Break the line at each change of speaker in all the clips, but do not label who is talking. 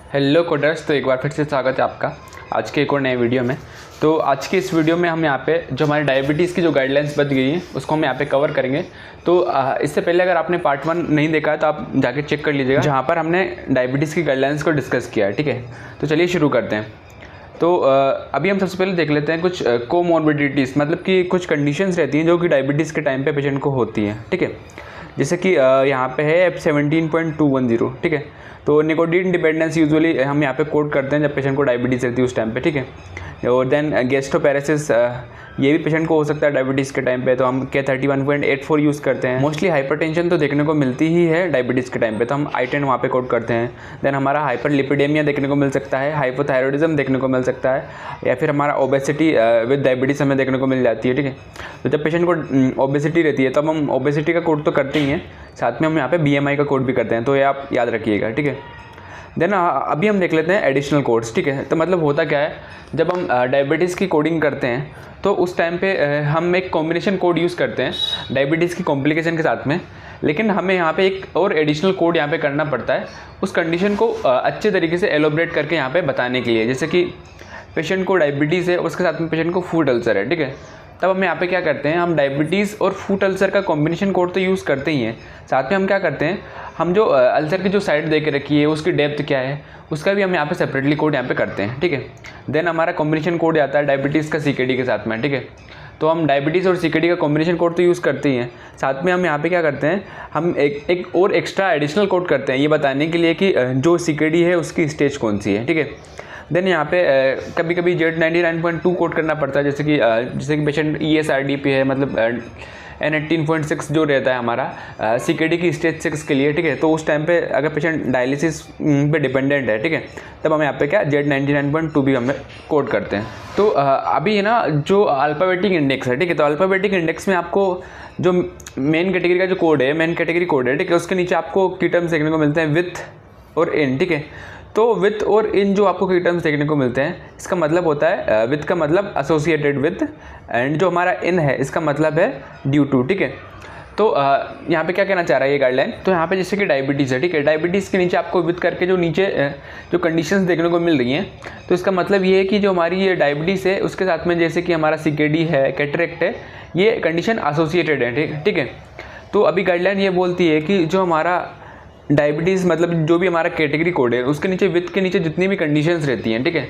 Hello coders, तो एक बार फिर से स्वागत है आपका आज के एक और नए वीडियो में। तो आज के इस वीडियो में हम यहाँ पे जो हमारे डायबिटीज़ की जो गाइडलाइंस बत गई हैं उसको हम यहाँ पे कवर करेंगे। तो इससे पहले अगर आपने पार्ट 1 नहीं देखा है तो आप जाके चेक कर लीजिएगा, जहाँ पर हमने डायबिटीज़ की गाइडलाइंस को डिस्कस किया है। ठीक है, तो चलिए शुरू करते हैं। तो अभी हम सबसे पहले देख लेते हैं कुछ कोमॉर्बिडिटीज़, मतलब कि कुछ कंडीशंस रहती हैं जो कि डायबिटीज़ के टाइम पे पेशेंट को होती हैं। ठीक है, जैसे कि यहाँ पे है 17.210। ठीक है, तो निकोटीन डिपेंडेंस यूजुअली हम यहाँ पे कोड करते हैं जब पेशेंट को डायबिटीज़ रहती है उस टाइम पे। ठीक है, और देन गैस्ट्रोपैरेसिस, ये भी पेशेंट को हो सकता है डायबिटीज़ के टाइम पे, तो हम क्या 31.84 यूज़ करते हैं। मोस्टली हाइपरटेंशन तो देखने को मिलती ही है डायबिटीज़ के टाइम पे, तो हम I10 वहाँ पे कोड करते हैं। देन हमारा हाइपरलिपिडेमिया देखने को मिल सकता है, हाइपोथायरॉयडिज्म देखने को मिल सकता है, या फिर हमारा ओबेसिटी विद डायबिटीज़ हमें देखने को मिल जाती है। ठीक है, तो जब पेशेंट को ओबेसिटी रहती है तब हम ओबेसिटी का कोड तो करते ही हैं, साथ में हम यहाँ पे BMI का कोड भी करते हैं, तो ये आप याद रखिएगा। ठीक है, देन अभी हम देख लेते हैं एडिशनल कोड्स। ठीक है, तो मतलब होता क्या है, जब हम डायबिटीज़ की कोडिंग करते हैं तो उस टाइम पे हम एक कॉम्बिनेशन कोड यूज़ करते हैं डायबिटीज़ की कॉम्प्लिकेशन के साथ में, लेकिन हमें यहाँ पे एक और एडिशनल कोड यहाँ पे करना पड़ता है उस कंडीशन को अच्छे तरीके से एलोबरेट करके यहाँ पे बताने के लिए। जैसे कि पेशेंट को डायबिटीज़ है, उसके साथ में पेशेंट को फूड अल्सर है। ठीक है, तब हम यहाँ पे क्या करते हैं, हम डायबिटीज़ और फूड अल्सर का कॉम्बिनेशन कोड तो यूज़ करते ही हैं, साथ में हम क्या करते हैं, हम जो अल्सर की जो साइड दे के रखी है उसकी डेप्थ क्या है उसका भी हम यहाँ पे सेपरेटली कोड यहाँ पे करते हैं। ठीक है, देन हमारा कॉम्बिनेशन कोड आता है डायबिटीज़ का CKD के साथ में। ठीक है, तो हम डायबिटीज़ और CKD का कॉम्बिनेशन कोड तो यूज़ करते ही हैं, साथ में हम यहाँ पे क्या करते हैं, हम एक और एक्स्ट्रा एडिशनल कोड करते हैं ये बताने के लिए कि जो CKD है उसकी स्टेज कौन सी है। ठीक है, देन यहाँ पे कभी कभी Z99.2 कोड करना पड़ता है, जैसे कि पेशेंट ESRD पे है, मतलब N18.6 जो रहता है हमारा CKD की स्टेज 6 के लिए। ठीक है, तो उस टाइम पे अगर पेशेंट डायलिसिस पे डिपेंडेंट है, ठीक है, तब हम यहाँ पे क्या Z99.2 भी हमें कोड करते हैं। तो अभी है ना जो अल्फाबेटिक इंडेक्स है, ठीक है, तो अल्फाबेटिक इंडेक्स में आपको जो मेन कैटेगरी का जो कोड है, मेन कैटेगरी कोड है, ठीक है, उसके नीचे आपको की टर्म्स देखने को मिलते हैं विथ और इन। ठीक है, तो विथ और इन जो आपको की टर्म्स देखने को मिलते हैं, इसका मतलब होता है विथ का मतलब एसोसिएटेड विथ, एंड जो हमारा इन है इसका मतलब है ड्यू टू। ठीक है, तो यहाँ पे क्या कहना चाह रहा है ये गाइडलाइन, तो यहाँ पे जैसे कि डायबिटीज़ है, ठीक है, डायबिटीज़ के नीचे आपको विथ करके जो नीचे जो कंडीशंस देखने को मिल रही हैं, तो इसका मतलब ये है कि जो हमारी ये डायबिटीज़ है उसके साथ में जैसे कि हमारा CKD है, कैटरेक्ट है, ये कंडीशन एसोसिएटेड है। ठीक है, तो अभी गाइडलाइन ये बोलती है कि जो हमारा डायबिटीज़ मतलब जो भी हमारा कैटेगरी कोड है उसके नीचे विथ के नीचे जितनी भी कंडीशंस रहती हैं, ठीक है,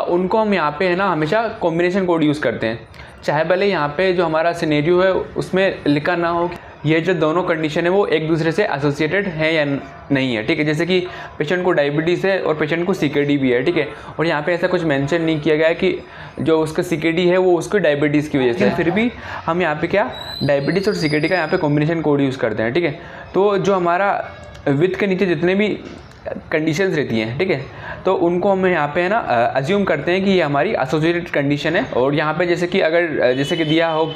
उनको हम यहाँ पे है ना हमेशा कॉम्बिनेशन कोड यूज़ करते हैं, चाहे भले यहाँ पे जो हमारा सिनेरियो है उसमें लिखा ना हो कि ये जो दोनों कंडीशन है वो एक दूसरे से एसोसिएटेड है या नहीं है। ठीक है, जैसे कि पेशेंट को डायबिटीज़ है और पेशेंट को CKD भी है। ठीक है, और यहाँ पे ऐसा कुछ मेंशन नहीं किया गया है कि जो उसका CKD है वो उसको डायबिटीज़ की वजह से, फिर भी हम यहाँ पे क्या डायबिटीज़ और CKD का यहाँ पे कॉम्बिनेशन कोड यूज़ करते हैं। ठीक है, तो जो हमारा विथ के नीचे जितने भी कंडीशंस रहती हैं, ठीक है, तो उनको हम यहाँ पे है ना अज्यूम करते हैं कि ये हमारी एसोसिएटेड कंडीशन है। और यहाँ पे जैसे कि दिया हो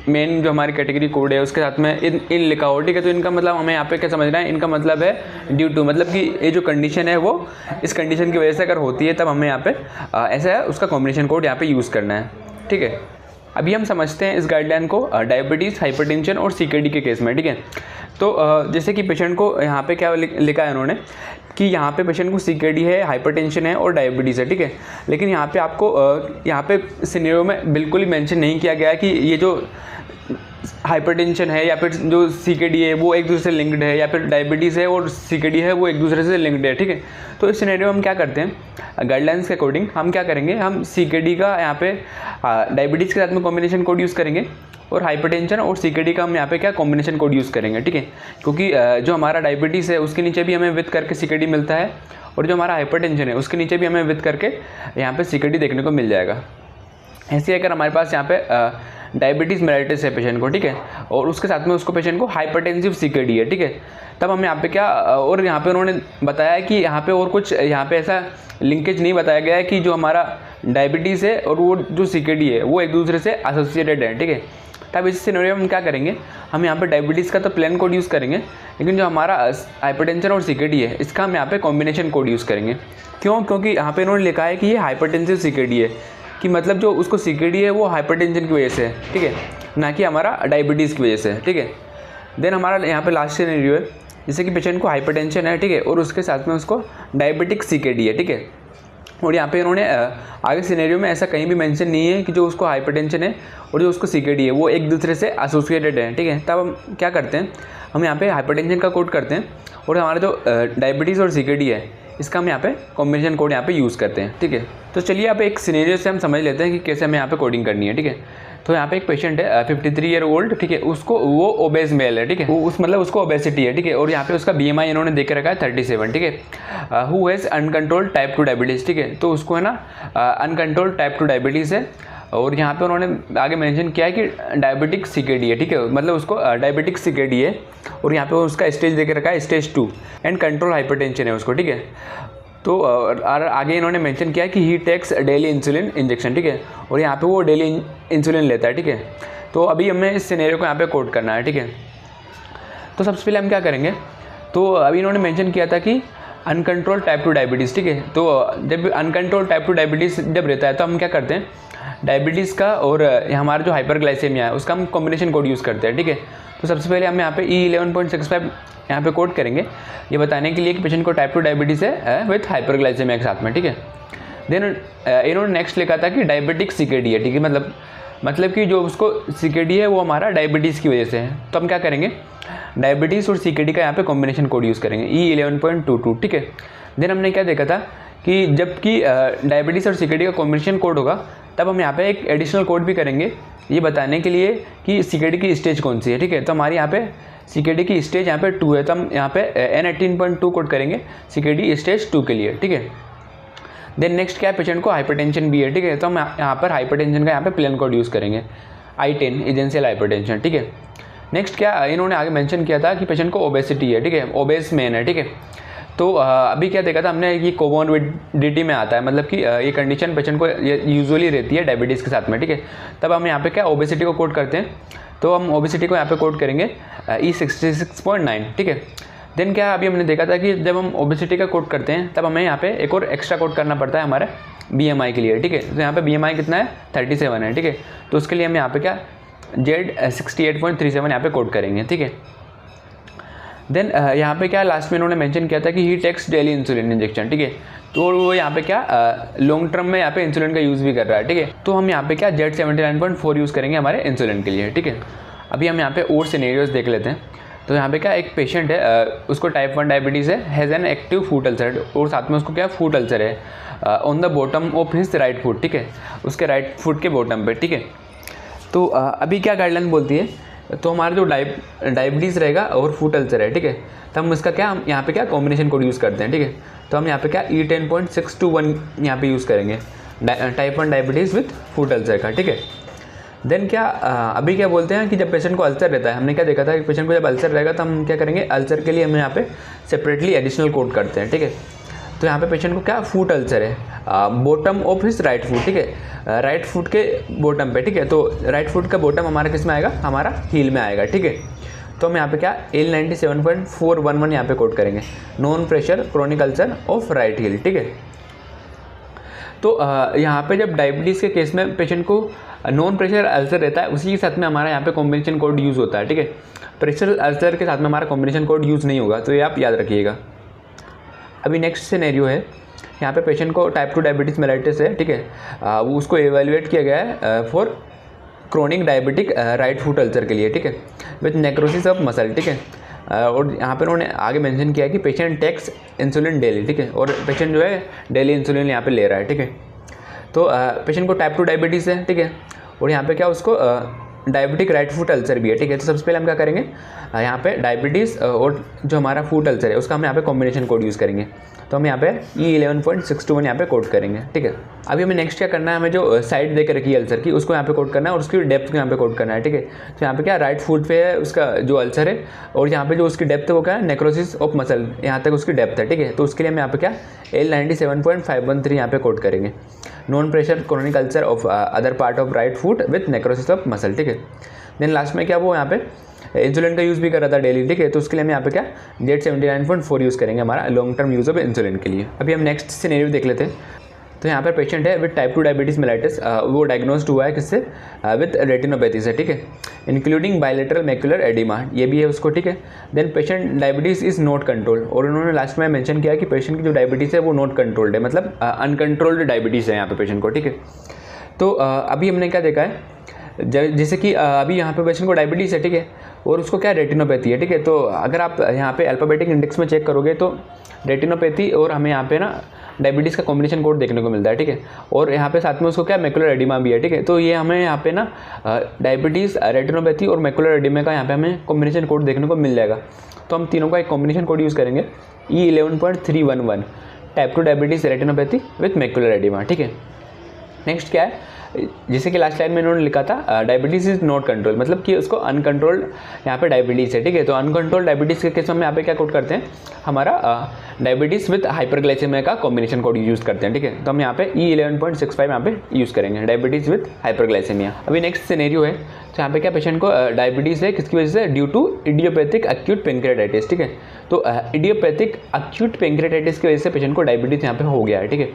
मेन जो हमारी कैटेगरी कोड है उसके साथ में इन लिखा हो, ठीक है, तो इनका मतलब हमें यहाँ पे क्या समझना है, इनका मतलब है ड्यू टू, मतलब कि ये जो कंडीशन है वो इस कंडीशन की वजह से अगर होती है तब हमें यहाँ पे ऐसा है उसका कॉम्बिनेशन कोड यहाँ पे यूज़ करना है। ठीक है, अभी हम समझते हैं इस गाइडलाइन को डायबिटीज़, हाइपरटेंशन और CKD के केस में। ठीक है, तो जैसे कि पेशेंट को यहाँ पे क्या लिखा है उन्होंने कि यहाँ पे पेशेंट को CKD है, हाइपरटेंशन है और डायबिटीज़ है। ठीक है, लेकिन यहाँ पे आपको यहाँ पे सिनेरियो में बिल्कुल ही मेंशन नहीं किया गया है कि ये जो हाइपरटेंशन है या फिर जो CKD है वो एक दूसरे से लिंक्ड है, या फिर डायबिटीज़ है और CKD है वो एक दूसरे से लिंक्ड है। ठीक है, तो इस सिनेरियो में हम क्या करते हैं, गाइडलाइंस के अकॉर्डिंग हम क्या करेंगे, हम CKD का यहाँ पे डायबिटीज़ के साथ में कॉम्बिनेशन कोड यूज़ करेंगे और हाइपरटेंशन और CKD का हम यहाँ पे क्या कॉम्बिनेशन कोड यूज़ करेंगे। ठीक है, क्योंकि जो हमारा डायबिटीज़ है उसके नीचे भी हमें विथ करके CKD मिलता है, और जो हमारा हाइपरटेंशन है उसके नीचे भी हमें विथ करके यहाँ पे CKD देखने को मिल जाएगा। ऐसे अगर हमारे पास यहाँ पे डायबिटीज़ मेलाइटिस है पेशेंट को, ठीक है, और उसके साथ में उसको पेशेंट को हाइपरटेंसिव CKD है, ठीक है, तब हम यहाँ पे क्या, और यहाँ पे उन्होंने बताया कि यहाँ पे और कुछ यहाँ पे ऐसा लिंकेज नहीं बताया गया है कि जो हमारा डायबिटीज़ है और वो जो CKD है वो एक दूसरे से एसोसिएटेड है। ठीक है, तब इस सिनेरियो में हम क्या करेंगे, हम यहाँ पे डायबिटीज़ का तो प्लेन कोड यूज़ करेंगे, लेकिन जो हमारा हाइपरटेंशन और CKD है इसका हम यहाँ पे कॉम्बिनेशन कोड यूज़ करेंगे। क्यों? क्योंकि यहाँ पे इन्होंने लिखा है कि ये हाइपरटेंसिव CKD है, कि मतलब जो उसको CKD है वो हाइपरटेंशन की वजह से है, ठीक है, ना कि हमारा डायबिटीज़ की वजह से। ठीक है, देन हमारा यहाँ पे लास्ट सिनेरियो है जैसे कि पेशेंट को हाइपरटेंशन है, ठीक है, और उसके साथ में उसको डायबिटिक सीकेडी है, ठीक है। और यहाँ पे इन्होंने आगे सिनेरियो में ऐसा कहीं भी मेंशन नहीं है कि जो उसको हाइपरटेंशन है और जो उसको सीकेडी है वो एक दूसरे से एसोसिएटेड है, ठीक है। तब हम क्या करते हैं, हम यहाँ पे हाइपरटेंशन का कोड करते हैं और हमारा जो डायबिटीज़ और सीकेडी है इसका हम यहाँ पे कॉम्बिनेशन कोड यहाँ पे यूज़ करते हैं, ठीक है। तो चलिए यहाँ पे एक सिनेरियो से हम समझ लेते हैं कि कैसे हमें यहाँ पे कोडिंग करनी है, ठीक है। तो यहाँ पे एक पेशेंट है 53 ईयर ओल्ड, ठीक है, उसको वो ओबेस मेल है, ठीक है, मतलब उसको ओबेसिटी है, ठीक है, और यहाँ पे उसका BMI इन्होंने देख रखा है 37, ठीक है। Who has uncontrolled type 2 diabetes, ठीक है, तो उसको है ना अनकंट्रोल्ड टाइप 2 डायबिटीज़ है। और यहाँ पे उन्होंने आगे मेंशन किया है कि डायबिटिक सीकेडी है, ठीक है, मतलब उसको डायबिटिक सीकेडी है और यहाँ पे उसका स्टेज देख रखा है स्टेज 2 एंड कंट्रोल हाइपरटेंशन है उसको, ठीक है। तो आगे इन्होंने मेंशन किया है कि ही टेक्स डेली इंसुलिन इंजेक्शन, ठीक है, और यहाँ पे वो डेली इंसुलिन लेता है, ठीक है। तो अभी हमें इस सिनेरियो को यहाँ पे कोड करना है, ठीक है। तो सबसे पहले हम क्या करेंगे, तो अभी इन्होंने मेंशन किया था कि अनकंट्रोल टाइप 2 डायबिटीज़, ठीक है। तो जब अनकंट्रोल टाइप 2 डायबिटीज़ जब रहता है तो हम क्या करते हैं, डायबिटीज़ का और हमारा जो हाइपरग्लाइसेमिया है उसका हम कॉम्बिनेशन कोड यूज़ करते हैं, ठीक है। तो सबसे पहले हम यहाँ पे E11.65 यहाँ पे कोड करेंगे ये बताने के लिए कि पेशेंट को टाइप 2 डायबिटीज़ है विथ हाइपरग्लाइसेमिया के साथ में, ठीक है। देन इन्होंने नेक्स्ट लिखा था कि डायबिटिक सीकेडी है, ठीक है, मतलब कि जो उसको सीकेडी है वो हमारा डायबिटीज़ की वजह से है। तो हम क्या करेंगे, डायबिटीज़ और सीकेडी का यहाँ पे कॉम्बिनेशन कोड यूज़ करेंगे E11.22, ठीक है। देन हमने क्या देखा था कि जबकि डायबिटीज़ और सीकेडी का कॉम्बिनेशन कोड होगा तब हम यहाँ पे एक एडिशनल कोड भी करेंगे ये बताने के लिए कि सीकेडी की स्टेज कौन सी है, ठीक है। तो हमारी यहाँ पे सीकेडी की स्टेज यहाँ पे 2 है, तो हम यहाँ पे N18.2 कोड करेंगे सीकेडी स्टेज 2 के लिए, ठीक है। देन नेक्स्ट क्या है, पेशेंट को हाइपरटेंशन भी है, ठीक है, तो हम यहाँ पर हाइपरटेंशन का यहाँ पे प्लेन कोड यूज़ करेंगे I10 एजेंशियल हाइपरटेंशन, ठीक है। नेक्स्ट क्या इन्होंने आगे मेंशन किया था कि पेशेंट को ओबेसिटी है, ठीक है, ओबेस मैन है, ठीक है। तो अभी क्या देखा था हमने, ये कोमोर्बिडिटी में आता है, मतलब कि ये कंडीशन पेशेंट को यूजुअली रहती है डायबिटीज़ के साथ में, ठीक है। तब हम यहाँ पे क्या ओबेसिटी को कोड करते हैं, तो हम ओबेसिटी को यहाँ पे कोड करेंगे E66.9, ठीक है। देन क्या अभी हमने देखा था कि जब हम ओबेसिटी का कोड करते हैं तब हमें यहाँ पे एक और एक्स्ट्रा कोड करना पड़ता है हमारे BMI के लिए, ठीक है। तो यहाँ पे BMI कितना है 37 है, ठीक है। तो उसके लिए हम यहाँ पे क्या Z68.37 यहाँ पे कोड करेंगे, ठीक है। देन यहाँ पे क्या लास्ट में इन्होंने मेंशन किया था कि ही टेक्स डेली इंसुलिन इंजेक्शन, ठीक है। तो वो यहाँ पे क्या लॉन्ग टर्म में यहाँ पे इंसुलिन का यूज़ भी कर रहा है, ठीक है। तो हम यहाँ पे क्या Z79.4 यूज़ करेंगे हमारे इंसुलिन के लिए, ठीक है। अभी हम यहाँ पे और सिनेरियोज देख लेते हैं। तो यहाँ पे क्या एक पेशेंट है उसको टाइप 1 डायबिटीज़ है, has an active foot ulcer, और साथ में उसको क्या फूट अल्सर है on the bottom of his right foot, ठीक है, उसके राइट फुट के बॉटम पे, ठीक है। तो अभी क्या गाइडलाइन बोलती है, तो हमारा जो डायबिटीज़ रहेगा और फूट अल्सर है, ठीक है, तो हम इसका क्या हम यहाँ पे क्या कॉम्बिनेशन कोड यूज़ करते हैं, ठीक है। तो हम यहाँ पे क्या E10.621 यहाँ पे यूज़ करेंगे type 1 diabetes with foot ulcer का, ठीक है। देन क्या अभी क्या बोलते हैं कि जब पेशेंट को अल्सर रहता है, हमने क्या देखा था कि पेशेंट को जब अल्सर रहेगा तो हम क्या करेंगे, अल्सर के लिए हम यहाँ पे सेपरेटली एडिशनल कोड करते हैं, ठीक है। तो यहाँ पे पेशेंट को क्या फूट अल्सर है bottom of his right foot, ठीक है, राइट फुट के बॉटम पे, ठीक है। तो राइट फुट का बॉटम हमारा किस में आएगा, हमारा हील में आएगा, ठीक है। तो हम यहाँ पे क्या L97.411 यहाँ पे कोड करेंगे, non pressure chronic ulcer of right heel, ठीक है। तो यहाँ पे जब डायबिटीज़ के केस में पेशेंट को नॉन प्रेशर अल्सर रहता है उसी के साथ में हमारा यहाँ पे कॉम्बिनेशन कोड यूज़ होता है, ठीक है। प्रेशर अल्सर के साथ में हमारा कॉम्बिनेशन कोड यूज़ नहीं होगा, तो ये आप याद रखिएगा। अभी नेक्स्ट सिनेरियो है, यहाँ पे पेशेंट को टाइप 2 डायबिटीज़ मेलाइटिस है, ठीक है, वो उसको एवेल्युएट किया गया है for chronic diabetic right foot ulcer के लिए, ठीक है, विथ नेक्रोसिस ऑफ मसल, ठीक है। और यहाँ पे उन्होंने आगे मेंशन किया कि पेशेंट टेक्स इंसुलिन डेली, ठीक है, और पेशेंट जो है डेली इंसुलिन यहाँ पे ले रहा है, ठीक है। तो पेशेंट को टाइप 2 डायबिटीज़ है, ठीक है, और यहाँ पे क्या उसको डायबिटिक राइट फुट अल्सर भी है, ठीक है। तो सबसे पहले हम क्या करेंगे, यहाँ पे डायबिटीज़ और जो हमारा फुट अल्सर है उसका हम यहाँ पे कॉम्बिनेशन कोड यूज़ करेंगे। तो हम यहाँ पे E11.621 यहाँ पे कोड करेंगे, ठीक है। अभी हमें नेक्स्ट क्या करना है, हमें जो साइड देकर रखी है अल्सर की उसको यहाँ पे कोड करना है और उसकी डेप्थ को यहाँ पे कोड करना है, ठीक है। तो यहाँ पे क्या राइट फुट पे है उसका जो अल्सर है और यहाँ पे जो उसकी डेप्थ है वो क्या है, नेक्रोसिस ऑफ मसल, यहाँ तक उसकी डेप्थ है, ठीक है। तो उसके लिए हम यहाँ पे क्या L97.513 यहाँ पे कोड करेंगे, non pressure chronic ulcer of other part of right foot with necrosis of muscle, ठीक है। देन लास्ट में क्या वो यहाँ पे इंसुलिन का यूज़ भी कर रहा था डेली, ठीक है। तो उसके लिए हम यहाँ पे क्या Z79.4 यूज़ करेंगे हमारा long term use of insulin के लिए। अभी हम नेक्स्ट सिनेरियो देख लेते हैं। तो यहाँ पर पेशेंट है विद टाइप 2 डायबिटीज़ मेलाइटिस, वो डायग्नोस्ड हुआ है किससे, विद रेटिनोपैथी से, ठीक है, इंक्लूडिंग बायलेटरल मैक्युलर एडिमा, ये भी है उसको, ठीक है। Then patient diabetes is not control, और उन्होंने लास्ट में मेंशन किया कि पेशेंट की जो डायबिटीज़ है वो नॉट कंट्रोल्ड है, मतलब अनकंट्रोल्ड डायबिटीज़ है यहाँ पे पेशेंट को, ठीक है। तो अभी हमने क्या देखा है, जैसे कि अभी यहाँ पे पेशेंट को डायबिटीज़ है, ठीक है, और उसको क्या रेटिनोपैथी है, ठीक है। तो अगर आप यहाँ पे अल्फाबेटिक इंडेक्स में चेक करोगे तो रेटिनोपैथी और हमें यहाँ पे ना डायबिटीज़ का कॉम्बिनेशन कोड देखने को मिलता है, ठीक है, और यहाँ पे साथ में उसको क्या मैकुलर एडिमा भी है, ठीक है। तो ये हमें यहाँ पे ना डायबिटीज़, रेटिनोपैथी और मैकुलर एडिमा का यहाँ पे हमें कॉम्बिनेशन कोड देखने को मिल जाएगा। तो हम तीनों का एक कॉम्बिनेशन कोड यूज़ करेंगे, E11.311, type 2 diabetes retinopathy with macular oedema, ठीक है। नेक्स्ट क्या है, जैसे कि लास्ट लाइन में इन्होंने लिखा था डायबिटीज़ इज नॉट कंट्रोल, मतलब कि उसको अनकंट्रोल्ड यहाँ पे डायबिटीज़ है, ठीक है। तो अनकंट्रोल्ड डायबिटीज़ के केस में हम यहाँ पे क्या कोड करते हैं, हमारा डायबिटीज़ विद हाइपरग्लाइसेमिया का कॉम्बिनेशन कोड यूज़ करते हैं, ठीक है। तो हम यहाँ पे E11.65 यहाँ पे यूज़ करेंगे, डायबिटीज़ विद हाइपरग्लाइसेमिया। अभी नेक्स्ट सिनेरियो है, तो यहाँ पे क्या पेशेंट को डायबिटीज़ है किसकी वजह से, due to idiopathic acute pancreatitis, ठीक है। तो इडियोपैथिक एक्यूट पेंक्रेटाइटिस की वजह से पेशेंट को डायबिटीज़ यहाँ पे हो गया है, ठीक है।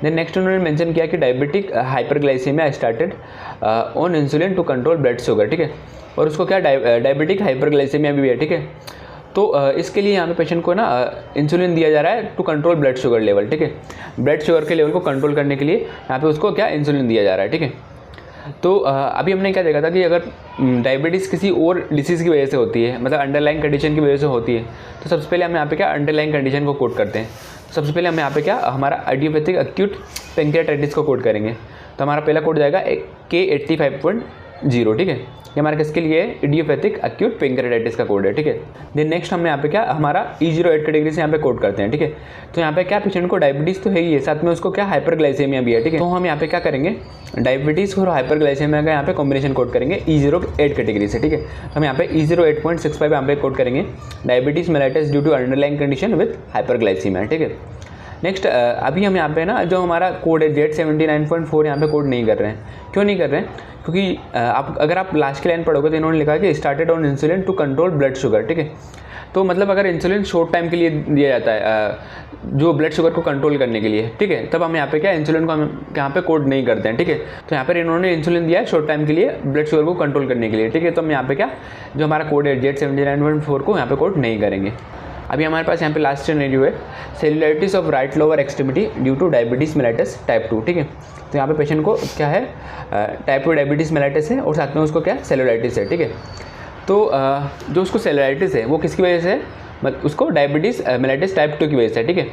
देन नेक्स्ट उन्होंने मेंशन किया कि diabetic hyperglycaemia started on insulin to control blood sugar, ठीक है, और उसको क्या डायबिटिक हाइपरग्लाइसेमिया भी है, ठीक है। तो इसके लिए यहाँ पे पेशेंट को ना इंसुलिन दिया जा रहा है to control blood sugar level, ठीक है, ब्लड शुगर के लेवल को कंट्रोल करने के लिए यहाँ पे उसको क्या इंसुलिन दिया जा रहा है, ठीक है। तो अभी हमने क्या देखा था कि अगर डायबिटीज़ किसी और डिसीज़ की वजह से होती है, मतलब अंडरलाइंग कंडीशन की वजह से होती है, तो सबसे पहले हम यहाँ पे क्या अंडरलाइंग कंडीशन को कोड करते हैं। सबसे पहले हम यहाँ पे क्या हमारा इडियोपैथिक एक्यूट पेंक्रेटाइटिस को कोड करेंगे। तो हमारा पहला कोड जाएगा K85.0, ठीक है, ये हमारा किसके लिए है, इडियोपैथिक एक्यूट पेंक्रेटाइटिस का कोड है, ठीक है। देन नेक्स्ट हमने यहाँ पे क्या हमारा E08 कैटेगरी से यहाँ पे कोड करते हैं, ठीक है। तो यहाँ पे क्या पेशेंट को डायबिटीज़ तो है ही है, साथ में उसको क्या हाइपरग्लाइसेमिया भी है, ठीक है। तो हम यहाँ पे क्या करेंगे, डायबिटीज़ और हाइपरग्लाइसेमिया का यहाँ पे कॉम्बिनेशन कोड करेंगे E08 कैटेगरी से, ठीक है। तो हम यहाँ पे E08.65 यहाँ पे कोड करेंगे, diabetes mellitus due to underlying condition with hyperglycaemia, ठीक है। नेक्स्ट अभी हम यहाँ पे ना जो हमारा कोड है Z79.4 यहाँ पे कोड नहीं कर रहे हैं। क्यों नहीं कर रहे हैं, क्योंकि अगर आप लास्ट की लाइन पढ़ोगे तो इन्होंने लिखा कि started on insulin to control blood sugar, ठीक है। तो मतलब अगर इंसुलिन शॉर्ट टाइम के लिए दिया जाता है जो ब्लड शुगर को कंट्रोल करने के लिए, ठीक है, तब हम यहाँ पे क्या इंसुलिन को हम यहाँ पे कोड नहीं करते हैं, ठीक है। तो यहाँ पर इन्होंने इंसुलिन दिया है शॉर्ट टाइम के लिए ब्लड शुगर को कंट्रोल करने के लिए, ठीक है। तो हम यहाँ पे क्या जो हमारा कोड है Z79.4 को यहाँ पे कोड नहीं करेंगे। अभी हमारे पास यहाँ पे लास्ट सिनेरियो है, cellulitis of right lower extremity due two diabetes mellitus type 2, ठीक है। तो यहाँ पे पेशेंट को क्या है टाइप 2 डायबिटीज़ मेलाइटिस है और साथ में उसको क्या सेलुलाइटिस है, ठीक है। तो जो उसको सेलुलाइटिस है वो किसकी वजह से है, मतलब उसको डायबिटीज़ मेलाइटिस टाइप 2 की वजह से, ठीक है।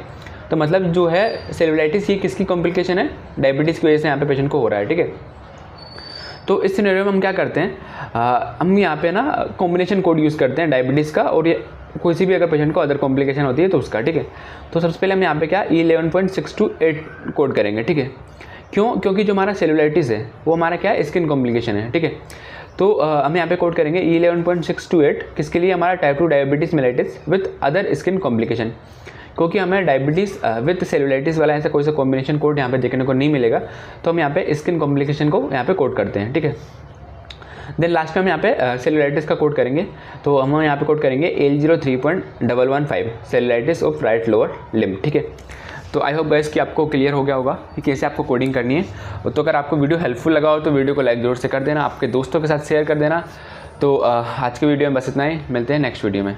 तो मतलब जो है सेलुलाइटिस ये किसकी कॉम्प्लिकेशन है, डायबिटीज़ की वजह से यहाँ पे पेशेंट को हो रहा है, ठीक है। तो इस सिनेरियो में हम क्या करते हैं, हम यहाँ पे ना कॉम्बिनेशन कोड यूज़ करते हैं डायबिटीज़ का, और ये कोई भी अगर पेशेंट को अदर कॉम्प्लिकेशन होती है तो उसका, ठीक है। तो सबसे पहले हम यहाँ पे क्या E11.628 कोड करेंगे, ठीक है। क्यों, क्योंकि जो हमारा सेलुलाइटिस है वो हमारा क्या है स्किन कॉम्प्लिकेशन है, ठीक है। तो हम यहाँ पे कोड करेंगे E11.628 किसके लिए, हमारा type 2 diabetes mellitus with other skin complication, क्योंकि हमें डायबिटीज़ विथ सेलुलाइटिस वाला ऐसा कोई सा कॉम्बिनेशन कोड यहाँ पे देखने को नहीं मिलेगा। तो हम यहाँ पे स्किन कॉम्प्लिकेशन को यहाँ पे कोड करते हैं, ठीक है। देन लास्ट में हम यहाँ पे सेलुलाइटिस का कोड करेंगे। तो हम यहाँ पे कोड करेंगे L03.115 cellulitis of right lower limb, ठीक है। तो आई होप गाइस कि आपको क्लियर हो गया होगा कि कैसे आपको कोडिंग करनी है। तो अगर आपको वीडियो हेल्पफुल लगा हो तो वीडियो को लाइक जरूर से कर देना, आपके दोस्तों के साथ शेयर कर देना। तो आज के वीडियो में बस इतना ही, मिलते हैं नेक्स्ट वीडियो में।